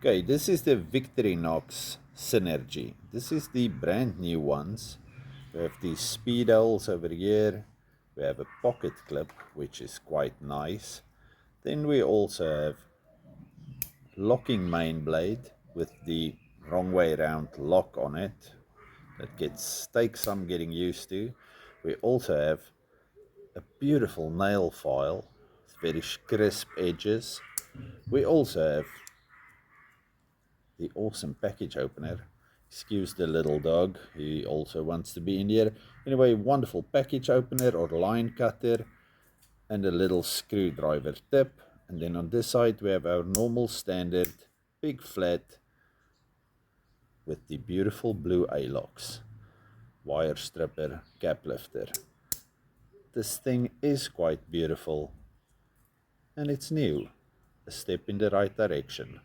Okay, this is the Victorinox Synergy. This is the brand new ones. We have these speed holes over here. We have a pocket clip, which is quite nice. Then we also have locking main blade with the wrong way around lock on it. Takes some getting used to. We also have a beautiful nail file with very crisp edges. We also have the awesome package opener. Excuse the little dog, he also wants to be in here. Anyway, wonderful package opener or line cutter and a little screwdriver tip. And then on this side we have our normal standard big flat with the beautiful blue A-locks, wire stripper, cap lifter. This thing is quite beautiful and it's new, a step in the right direction.